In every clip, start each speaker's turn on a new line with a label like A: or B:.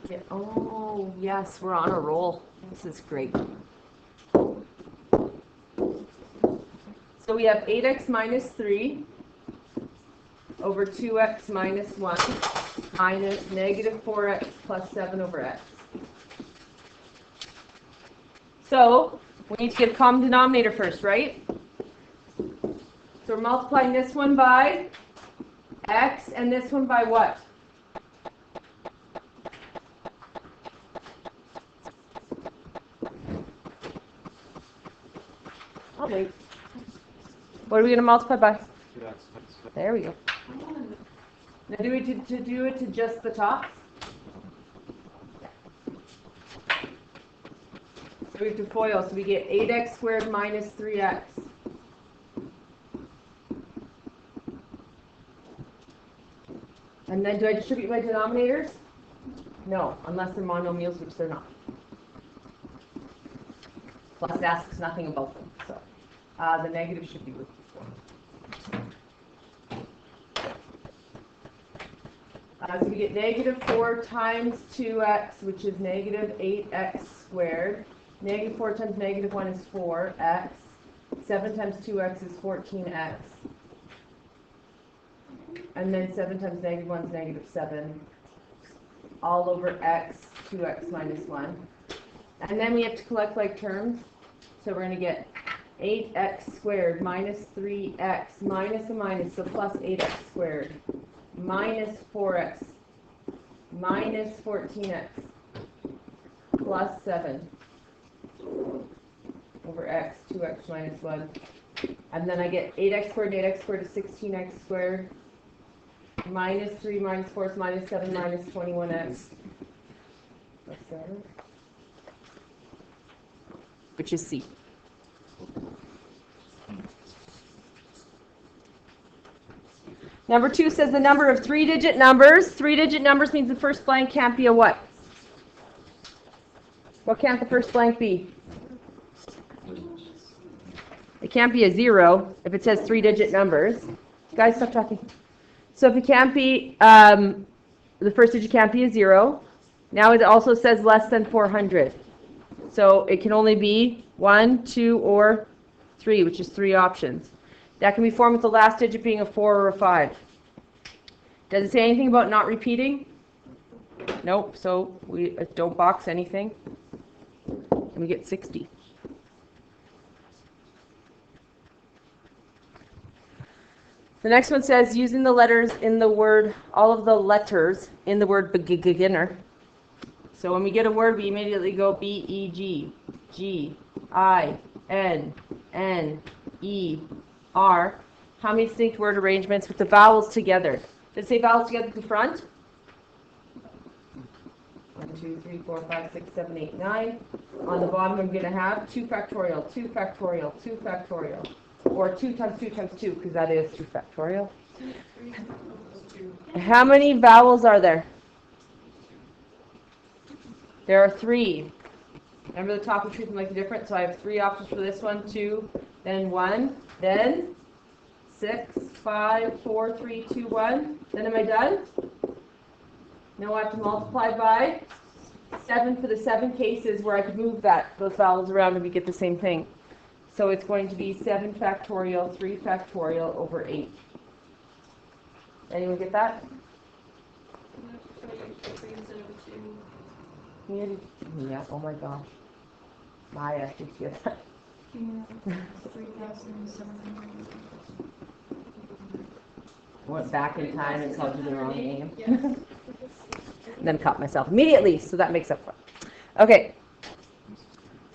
A: Yeah. Oh, yes, we're on a roll. This is great. So we have 8x minus 3 over 2x minus 1 minus negative 4x plus 7 over x. So we need to get a common denominator first, right? So we're multiplying this one by x and this one by what? Oh, wait. What are we going to multiply by? There we go. Now do we do it to just the tops? So we have to FOIL. So we get 8x squared minus 3x. And then do I distribute my denominators? No, unless they're monomials, which they're not. Plus it asks nothing about them. So the negative should be with before. So we get negative 4 times 2x, which is negative 8x squared. Negative 4 times negative 1 is 4x. 7 times 2x is 14x. And then 7 times negative 1 is negative 7. All over x, 2x minus 1. And then we have to collect like terms. So we're going to get 8x squared minus 3x minus a minus, so plus 8x squared minus 4x minus 14x plus 7 over x, 2x minus 1. And then I get 8x squared and 8x squared is 16x squared minus 3 minus 4 is minus 7 minus 21x plus 7, which is C. Number 2 says the number of 3-digit numbers. 3-digit numbers means the first blank can't be a what? What can't the first blank be? It can't be a 0 if it says 3-digit numbers. Guys, stop talking. So if it can't be, the first digit can't be a 0. Now it also says less than 400. So it can only be 1, 2, or 3, which is 3 options. That can be formed with the last digit being a 4 or a 5. Does it say anything about not repeating? Nope, so we don't box anything. And we get 60. The next one says using the letters in the word, all of the letters in the word beginner. So when we get a word, we immediately go B-E-G, G, I, N, N, E, R. How many distinct word arrangements with the vowels together? Does it say vowels together at the front? 1, 2, 3, 4, 5, 6, 7, 8, 9. On the bottom, I'm going to have 2 factorial, 2 factorial, 2 factorial. Or 2 times 2 times 2, because that is 2 factorial. How many vowels are there? There are 3. Remember the top of truth and like the difference? So I have 3 options for this one, 2, then 1, then 6, 5, 4, 3, 2, 1. Then am I done? Now I have to multiply by 7 for the 7 cases where I could move those vowels around and we get the same thing. So it's going to be 7 factorial, 3 factorial over 8. Anyone get that? Yeah, oh my gosh. Maya, did you get that? Went back in time and told you the wrong name. And then caught myself immediately, so that makes up for it. Okay.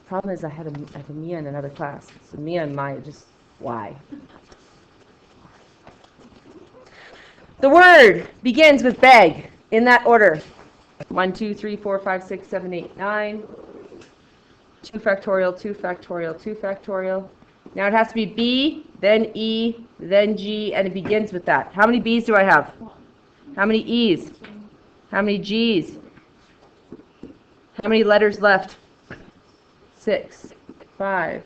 A: Problem is I had a Mia in another class. So Mia and Maya just, why? The word begins with beg in that order. 1, 2, 3, 4, 5, 6, 7, 8, 9. 2 factorial, 2 factorial, 2 factorial. Now it has to be B, then E, then G, and it begins with that. How many B's do I have? How many E's? How many G's? How many letters left? 6, 5,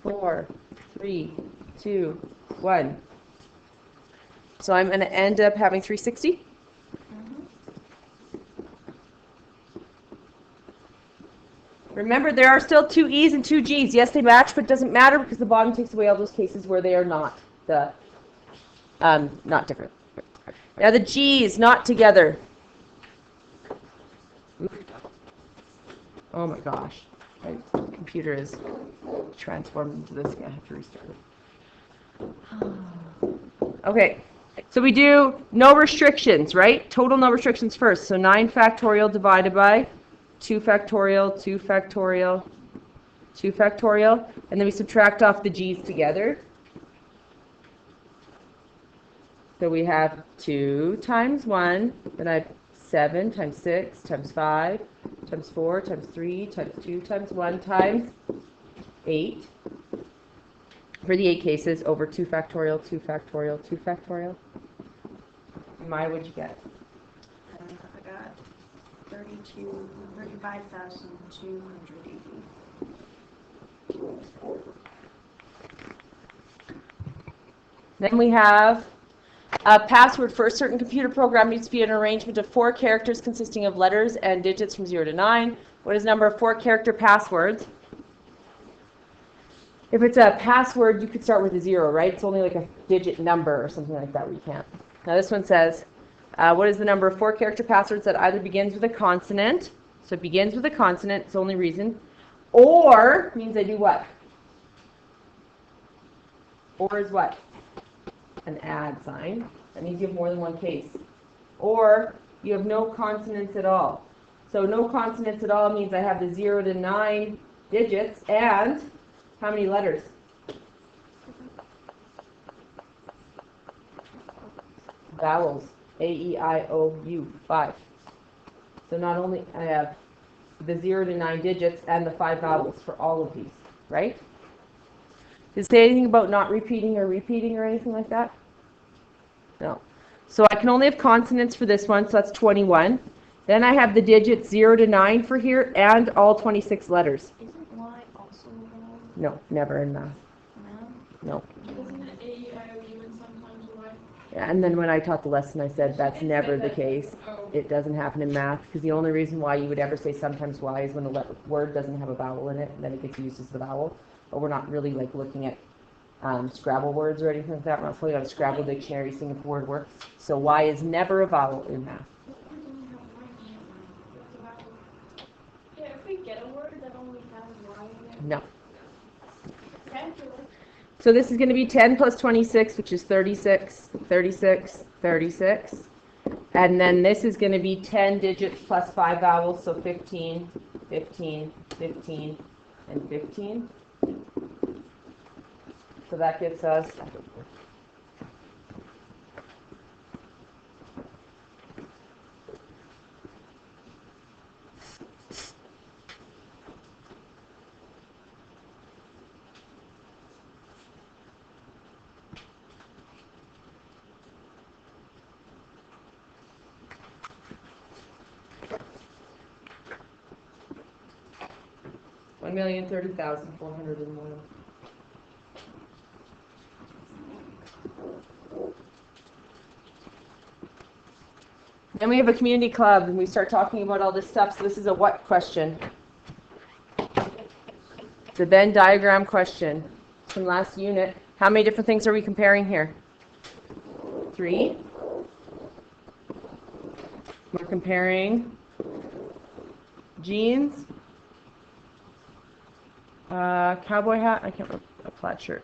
A: 4, 3, 2, 1. So I'm going to end up having 360. Remember, there are still two E's and two G's. Yes, they match, but it doesn't matter because the bottom takes away all those cases where they are not not different. Now the G's not together. Oh my gosh, my computer is transformed into this. I have to restart it. Okay, so we do no restrictions, right? Total no restrictions first. So 9 factorial divided by 2 factorial, 2 factorial, 2 factorial, and then we subtract off the G's together. So we have 2 times 1, then I have 7 times 6 times 5 times 4 times 3 times 2 times 1 times 8. For the 8 cases, over 2 factorial, 2 factorial, 2 factorial. Maya, what'd you get?
B: I got 35,280.
A: Then we have a password for a certain computer program needs to be an arrangement of 4 characters consisting of letters and digits from 0 to 9. What is the number of 4-character passwords? If it's a password, you could start with a 0, right? It's only like a digit number or something like that where you can't. Now this one says, what is the number of 4-character passwords that either begins with a consonant, so it begins with a consonant, it's the only reason, or means I do what? Or is what? An add sign. That means you have more than one case. Or you have no consonants at all. So no consonants at all means I have the 0 to 9 digits and how many letters? Vowels. A, E, I, O, U. 5. So not only I have the 0 to 9 digits and the 5 vowels for all of these, right? Does it say anything about not repeating or anything like that? No. So I can only have consonants for this one, so that's 21. Then I have the digits 0 to 9 for here and all 26 letters.
B: Isn't Y also a vowel?
A: No, never in math.
B: No?
A: No.
C: Isn't it A, I, O, U, and sometimes Y?
A: Yeah, and then when I taught the lesson, I said that's never the case. It doesn't happen in math because the only reason why you would ever say sometimes Y is when the word doesn't have a vowel in it, and then it gets used as the vowel. But we're not really like looking at Scrabble words or anything like that. We're not pulling out a Scrabble dictionary seeing if a word works. So Y is never a vowel in math.
C: Yeah, if we get a word that only has Y in it.
A: No.
C: Potentially.
A: So this is going to be 10 plus 26, which is 36, 36, 36. And then this is going to be 10 digits plus 5 vowels, so 15, 15, 15, and 15. So that gives us 1,030,401. Then we have a community club, and we start talking about all this stuff. So this is a what question? It's a Venn diagram question from last unit. How many different things are we comparing here? 3. We're comparing jeans, cowboy hat, I can't remember, a plaid shirt.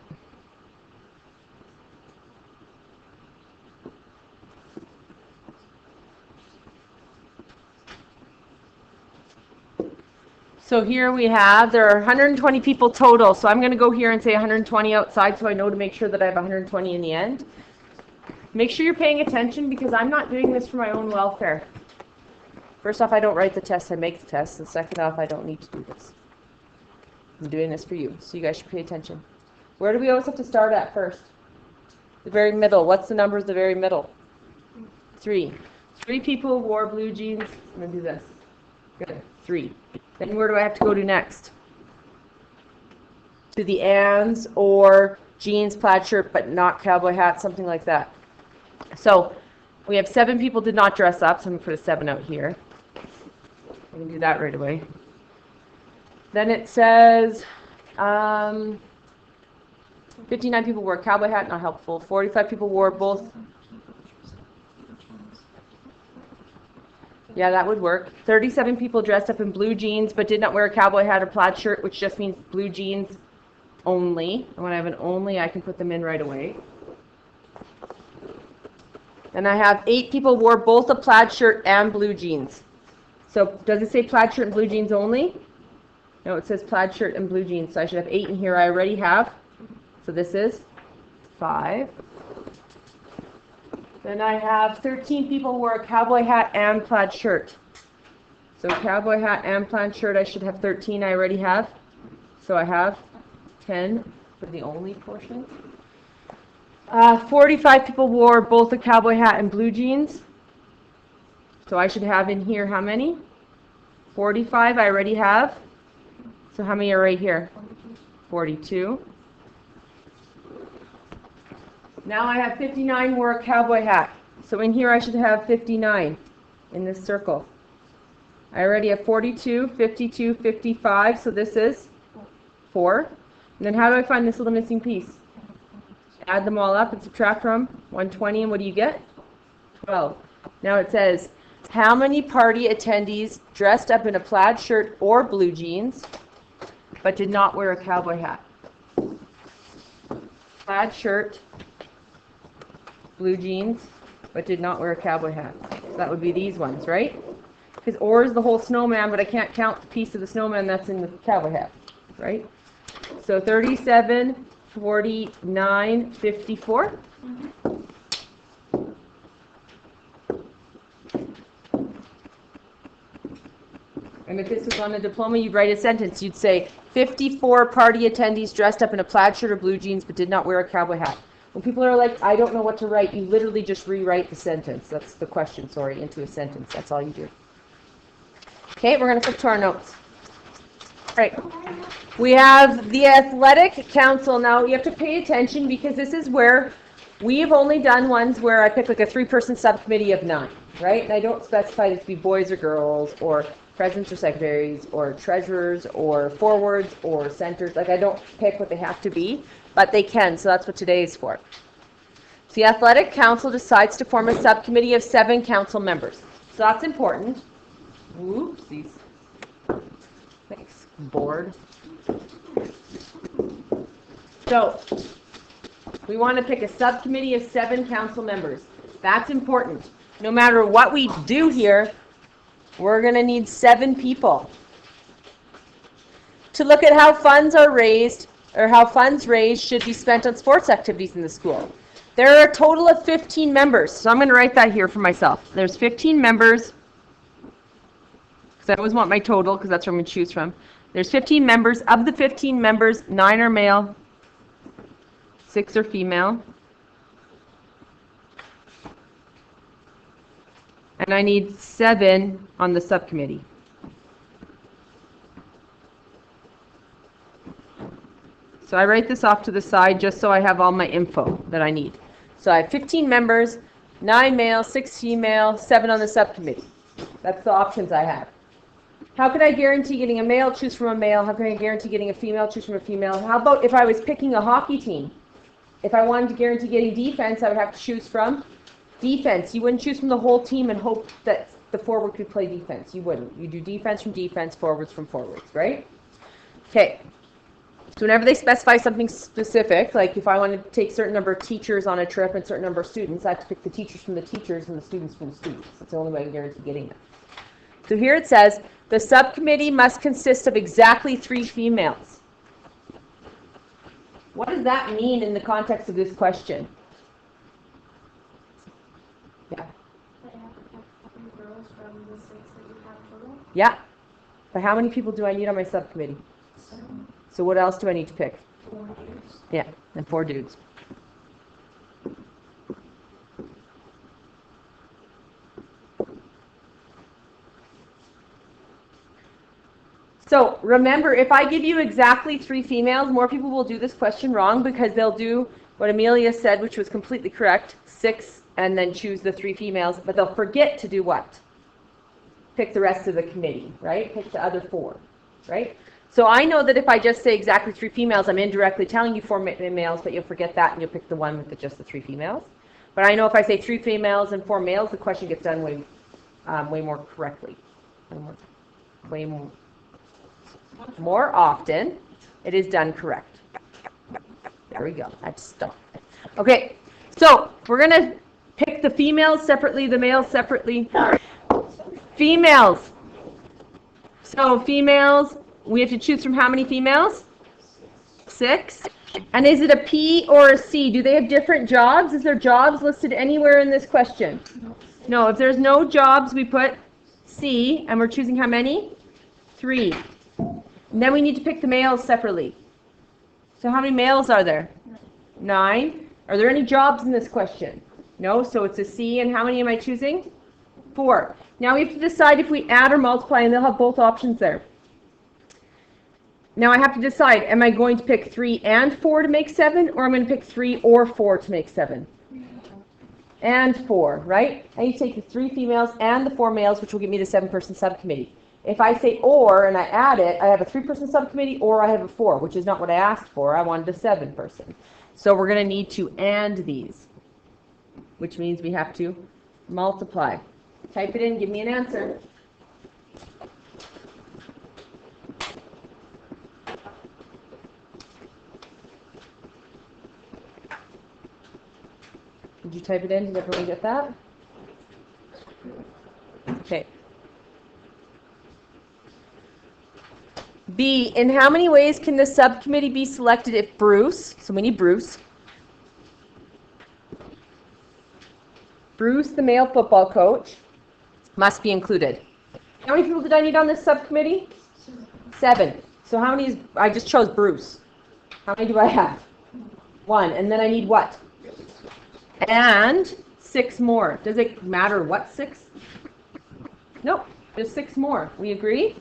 A: So here we have, there are 120 people total, so I'm going to go here and say 120 outside so I know to make sure that I have 120 in the end. Make sure you're paying attention because I'm not doing this for my own welfare. First off, I don't write the test, I make the test, and second off, I don't need to do this. I'm doing this for you, so you guys should pay attention. Where do we always have to start at first? The very middle. What's the number at the very middle? 3. 3 people wore blue jeans. I'm going to do this. Good. 3. Then where do I have to go to next? To the ands or jeans, plaid shirt, but not cowboy hat, something like that. So we have 7 people did not dress up, so I'm going to put a 7 out here. I can do that right away. Then it says 59 people wore a cowboy hat, not helpful. 45 people wore both. Yeah, that would work. 37 people dressed up in blue jeans but did not wear a cowboy hat or plaid shirt, which just means blue jeans only. And when I have an only, I can put them in right away. And I have 8 people wore both a plaid shirt and blue jeans. So does it say plaid shirt and blue jeans only? No, it says plaid shirt and blue jeans. So I should have 8 in here. I already have. So this is 5. Then I have 13 people wore a cowboy hat and plaid shirt. So cowboy hat and plaid shirt, I should have 13. I already have. So I have 10 for the only portion. 45 people wore both a cowboy hat and blue jeans. So I should have in here how many? 45 I already have. So how many are right here? 42. Now I have 59 wore a cowboy hat. So in here I should have 59 in this circle. I already have 42, 52, 55, so this is 4. And then how do I find this little missing piece? Add them all up and subtract from 120, and what do you get? 12. Now it says, how many party attendees dressed up in a plaid shirt or blue jeans but did not wear a cowboy hat? Plaid shirt, blue jeans, but did not wear a cowboy hat. So that would be these ones, right? Because or is the whole snowman, but I can't count the piece of the snowman that's in the cowboy hat, right? So 37, 49, 54. And if this was on a diploma, you'd write a sentence. You'd say, 54 party attendees dressed up in a plaid shirt or blue jeans but did not wear a cowboy hat. When people are like, I don't know what to write, you literally just rewrite the sentence. That's the question, sorry, into a sentence. That's all you do. Okay, we're going to flip to our notes. All right. We have the athletic council. Now, you have to pay attention because this is where we've only done ones where I pick like a 3-person subcommittee of 9, right? And I don't specify this to be boys or girls or presidents or secretaries or treasurers or forwards or centers. Like I don't pick what they have to be, but they can, so that's what today is for. So the athletic council decides to form a subcommittee of 7 council members. So that's important. Oopsies. Thanks, board. So we want to pick a subcommittee of 7 council members. That's important. No matter what we do here, we're going to need 7 people to look at how funds are raised, or how funds raised should be spent on sports activities in the school. There are a total of 15 members, so I'm going to write that here for myself. There's 15 members, because I always want my total, because that's what I'm going to choose from. There's 15 members. Of the 15 members, 9 are male, 6 are female. And I need 7 on the subcommittee. So I write this off to the side just so I have all my info that I need. So I have 15 members, 9 male, 6 female, 7 on the subcommittee. That's the options I have. How can I guarantee getting a male? Choose from a male. How can I guarantee getting a female? Choose from a female. How about if I was picking a hockey team? If I wanted to guarantee getting defense, I would have to choose from defense. You wouldn't choose from the whole team and hope that the forward could play defense. You wouldn't. You do defense from defense, forwards from forwards, right? Okay. So whenever they specify something specific, like if I wanted to take a certain number of teachers on a trip and a certain number of students, I have to pick the teachers from the teachers and the students from the students. That's the only way I can guarantee getting that. So here it says, the subcommittee must consist of exactly 3 females. What does that mean in the context of this question? Yeah.
C: Girls from the 6 that you have total.
A: Yeah. But how many people do I need on my subcommittee? So what else do I need to pick?
B: 4 dudes.
A: Yeah, and 4 dudes. So remember, if I give you exactly 3 females, more people will do this question wrong because they'll do what Amelia said, which was completely correct, 6, and then choose the 3 females, but they'll forget to do what? Pick the rest of the committee, right? Pick the other 4, right? So I know that if I just say exactly 3 females, I'm indirectly telling you 4 males, but you'll forget that and you'll pick the one with just the 3 females. But I know if I say 3 females and 4 males, the question gets done way more correctly. Way more often, it is done correct. There we go. That's stuff. Okay, so we're going to pick the females separately, the males separately. Females. So females, we have to choose from how many females? 6. And is it a P or a C? Do they have different jobs? Is there jobs listed anywhere in this question? No, if there's no jobs, we put C, and we're choosing how many? 3. And then we need to pick the males separately. So how many males are there? 9. Are there any jobs in this question? No, so it's a C, and how many am I choosing? 4. Now we have to decide if we add or multiply, and they'll have both options there. Now I have to decide, am I going to pick 3 and 4 to make 7, or I'm going to pick 3 or 4 to make 7? And 4, right? I need to take the 3 females and the 4 males, which will give me the 7-person subcommittee. If I say or and I add it, I have a 3-person subcommittee, or I have a 4, which is not what I asked for. I wanted a 7-person. So we're going to need to and these, which means we have to multiply. Type it in, give me an answer. Did you type it in? Did everyone get that? Okay. B, in how many ways can the subcommittee be selected if Bruce, so we need Bruce, the male football coach, must be included. How many people did I need on this subcommittee? 7. So how many I just chose Bruce. How many do I have? 1. And then I need what? And 6 more. Does it matter what 6? Nope, just 6 more. We agree?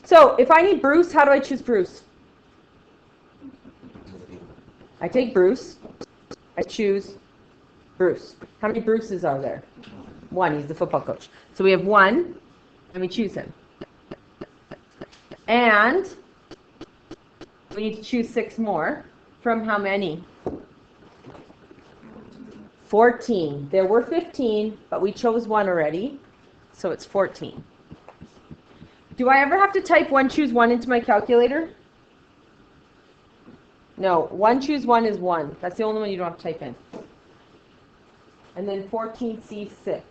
A: So if I need Bruce, how do I choose Bruce? I take Bruce. I choose Bruce. How many Bruces are there? 1. He's the football coach. So we have 1, and we choose him. And we need to choose 6 more. From how many? 14. There were 15, but we chose 1 already, so it's 14. Do I ever have to type 1 choose 1 into my calculator? No, 1 choose 1 is 1. That's the only one you don't have to type in. And then 14C6.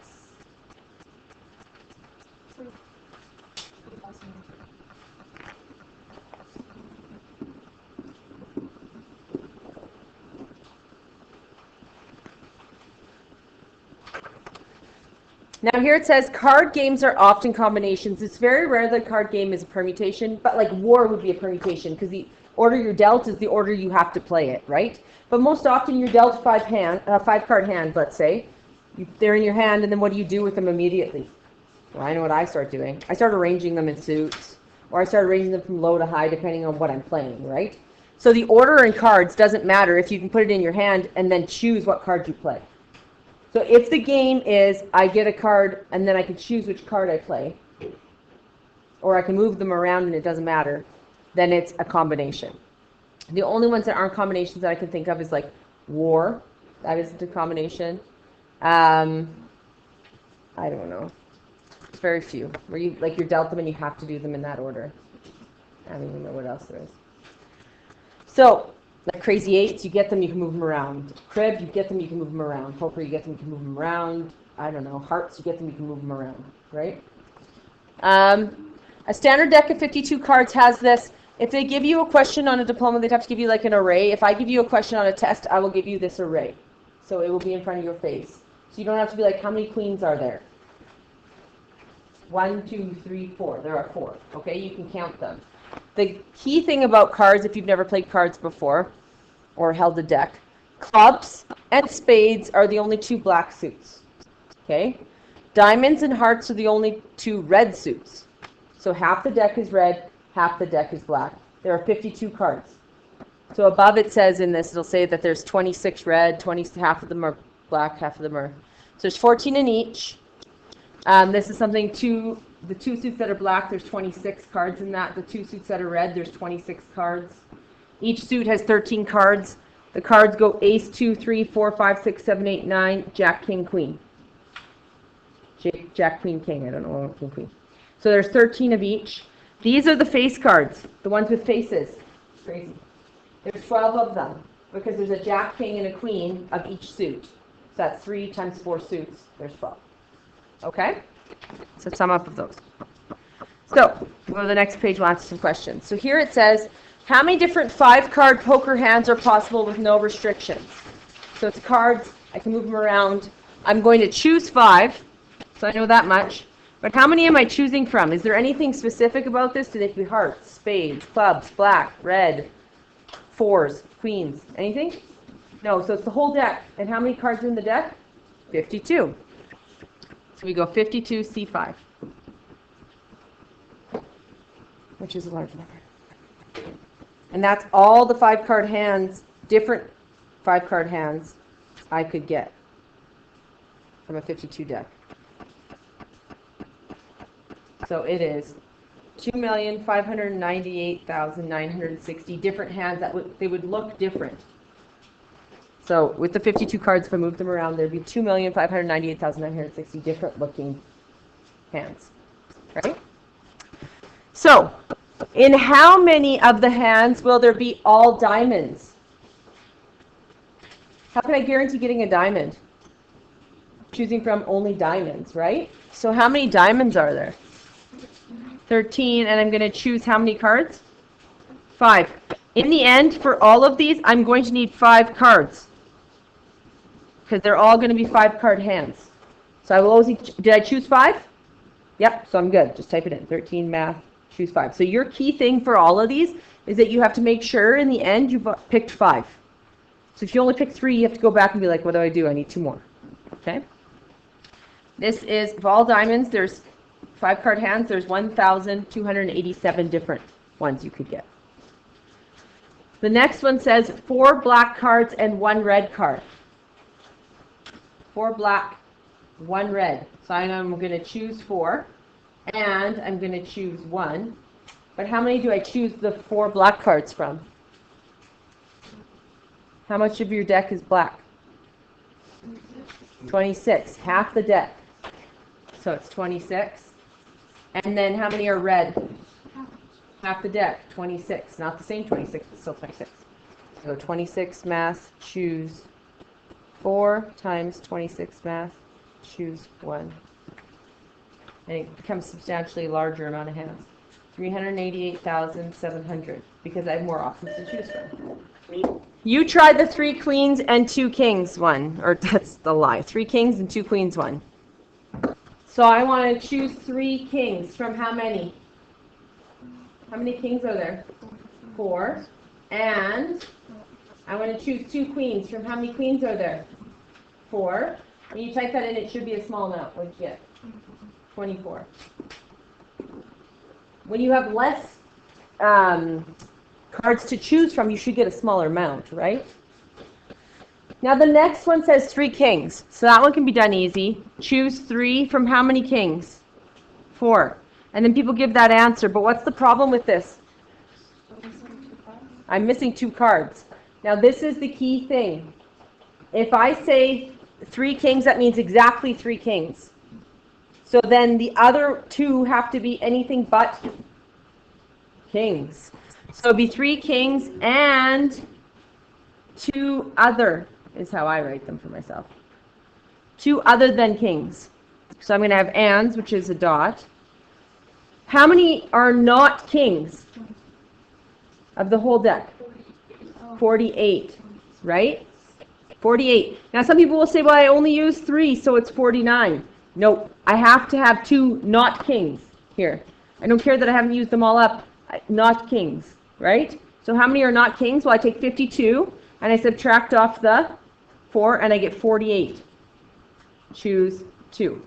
A: Now here it says card games are often combinations. It's very rare that a card game is a permutation, but like war would be a permutation because the order you're dealt is the order you have to play it, right? But most often you're dealt 5 card hand, let's say. They're in your hand, and then what do you do with them immediately? Well, I know what I start doing. I start arranging them in suits, or I start arranging them from low to high depending on what I'm playing, right? So the order in cards doesn't matter if you can put it in your hand and then choose what card you play. So if the game is, I get a card and then I can choose which card I play, or I can move them around and it doesn't matter, then it's a combination. The only ones that aren't combinations that I can think of is like war. That isn't a combination. I don't know. It's very few. Where you're dealt them and you have to do them in that order. I don't even know what else there is. So, like crazy eights, you get them, you can move them around. Crib, you get them, you can move them around. Poker, you get them, you can move them around. I don't know. Hearts, you get them, you can move them around. Right? A standard deck of 52 cards has this. If they give you a question on a diploma, they'd have to give you like an array. If I give you a question on a test, I will give you this array. So it will be in front of your face. So you don't have to be like, how many queens are there? 1, 2, 3, 4. There are 4. Okay, you can count them. The key thing about cards, if you've never played cards before or held a deck, clubs and spades are the only 2 black suits. Okay? Diamonds and hearts are the only 2 red suits. So half the deck is red, half the deck is black. There are 52 cards. So above it says in this, it'll say that there's 26 red, half of them are black, half of them are... So there's 14 in each. This is something to the 2 suits that are black, there's 26 cards in that. The 2 suits that are red, there's 26 cards. Each suit has 13 cards. The cards go ace, 2, 3, 4, 5, 6, 7, 8, 9, jack, king, queen. Jack, queen, king. I don't know, king, queen. So there's 13 of each. These are the face cards, the ones with faces. Crazy. There's 12 of them because there's a jack, king, and a queen of each suit. So that's 3 times 4 suits. There's 12. Okay? So sum up of those. So we'll go to the next page. We'll answer some questions. So here it says, how many different 5-card poker hands are possible with no restrictions? So it's cards. I can move them around. I'm going to choose 5. So I know that much. But how many am I choosing from? Is there anything specific about this? Do they be hearts, spades, clubs, black, red, 4s, queens? Anything? No, so it's the whole deck. And how many cards are in the deck? 52. So we go 52, C5. Which is a large number. And that's all the 5-card hands, different 5-card hands I could get from a 52 deck. So it is 2,598,960 different hands that they would look different. So with the 52 cards, if I moved them around, there'd be 2,598,960 different looking hands, right? So in how many of the hands will there be all diamonds? How can I guarantee getting a diamond? Choosing from only diamonds, right? So how many diamonds are there? 13, and I'm going to choose how many cards? 5. In the end, for all of these, I'm going to need 5 cards. Because they're all going to be 5-card hands. So I will always, did I choose 5? Yep, so I'm good. Just type it in. 13, math, choose 5. So your key thing for all of these is that you have to make sure in the end you've picked 5. So if you only pick 3, you have to go back and be like, what do? I need 2 more. Okay? This is, of all diamonds, there's 5-card hands, there's 1,287 different ones you could get. The next one says 4 black cards and 1 red card. 4 black, 1 red. So I'm going to choose 4, and I'm going to choose 1. But how many do I choose the 4 black cards from? How much of your deck is black? 26. Half the deck. So it's 26. And then how many are red? Half the deck. 26. Not the same 26, but still 26. So 26 math, choose 4 times 26 math, choose 1. And it becomes a substantially larger amount of hands. 388,700, because I have more options to choose from. You tried the 3 queens and 2 kings one, or that's the lie. 3 kings and 2 queens one. So I want to choose 3 kings from how many? How many kings are there? 4. And I want to choose 2 queens from how many queens are there? 4. When you type that in, it should be a small amount. What did you get? 24. When you have less cards to choose from, you should get a smaller amount, right? Now the next one says 3 kings. So that one can be done easy. Choose 3 from how many kings? 4. And then people give that answer. But what's the problem with this? I'm missing 2 cards. Now this is the key thing. If I say 3 kings, that means exactly 3 kings. So then the other 2 have to be anything but kings. So it'd be 3 kings and 2 other, is how I write them for myself. 2 other than kings. So I'm going to have ands, which is a dot. How many are not kings of the whole deck? 48, right? 48. Now some people will say, well, I only use 3, so it's 49. Nope. I have to have 2 not kings here. I don't care that I haven't used them all up. Not kings, right? So how many are not kings? Well, I take 52, and I subtract off the 4, and I get 48. Choose 2.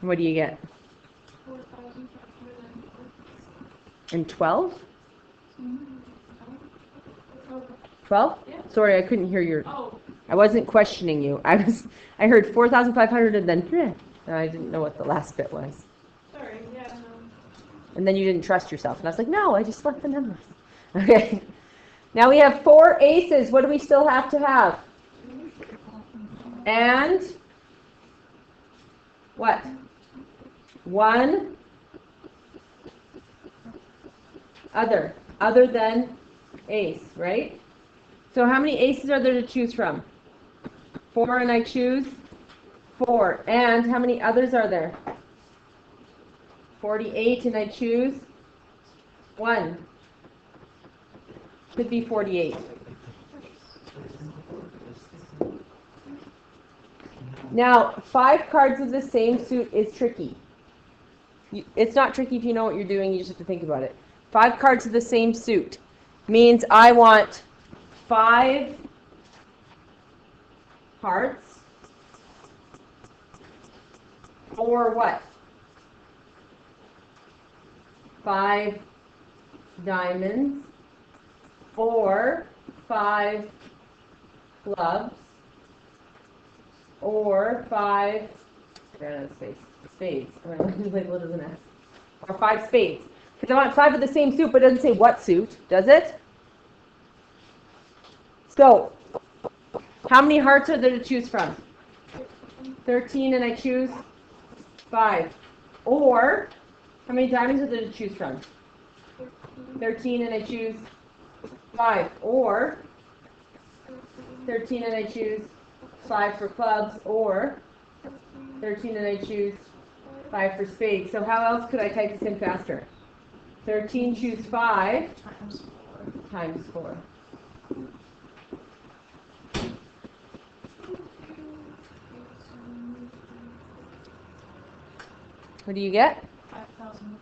A: What do you get?
C: 4,504.
A: And 12? 12?
C: Yeah.
A: Sorry, I couldn't hear your...
C: Oh,
A: I wasn't questioning you. I heard 4,500 and then... And I didn't know what the last bit was.
C: sorry. Yeah, no.
A: And then you didn't trust yourself. And I was like, no, I just left the numbers. Okay. Now we have 4 aces. What do we still have to have? And what? 1 other than ace, right? So how many aces are there to choose from? 4, and I choose 4. And how many others are there? 48, and I choose 1. Could be 48. Now, 5 cards of the same suit is tricky. It's not tricky if you know what you're doing, you just have to think about it. 5 cards of the same suit means I want 5 hearts for what? 5 diamonds or 5 clubs or 5 spades. I'm going to label it as an S. Or 5 spades. Because I want 5 of the same suit, but it doesn't say what suit, does it? So, how many hearts are there to choose from? 13, and I choose 5. Or, how many diamonds are there to choose from? 13, and I choose 5. Or, 13, and I choose 5 for clubs. Or, 13, and I choose 5 for spades. So how else could I type this in faster? 13, choose 5 times 4. What do you get?
B: 5,000.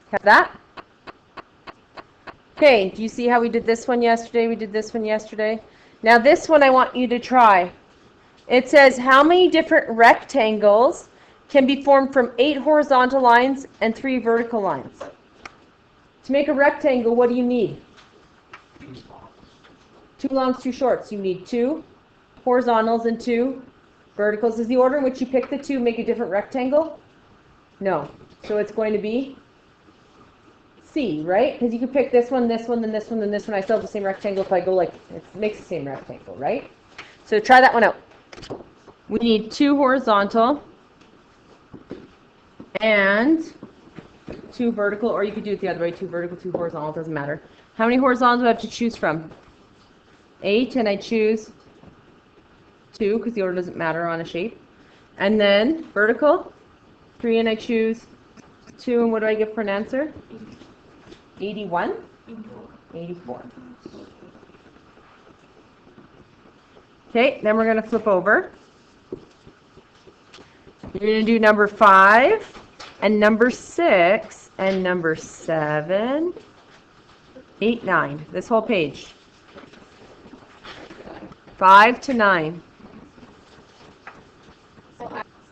A: Have that? Okay, do you see how we did this one yesterday? We did this one yesterday. Now this one I want you to try. It says how many different rectangles can be formed from 8 horizontal lines and 3 vertical lines? To make a rectangle, what do you need? 2 longs, 2 shorts. You need 2 horizontals and 2 verticals. Is the order in which you pick the 2 make a different rectangle? No. So it's going to be C, right? Because you could pick this one, then this one, then this one. I still have the same rectangle if I go like, it makes the same rectangle, right? So try that one out. We need 2 horizontal and 2 vertical, or you could do it the other way, 2 vertical, 2 horizontal, doesn't matter. How many horizontals do I have to choose from? 8, and I choose 2, because the order doesn't matter on a shape. And then vertical, 3, and I choose 2, and what do I get for an answer? 81? 84. Okay, then we're going to flip over. You're going to do number 5, and number 6, and number 7, 8, 9. This whole page. 5 to 9.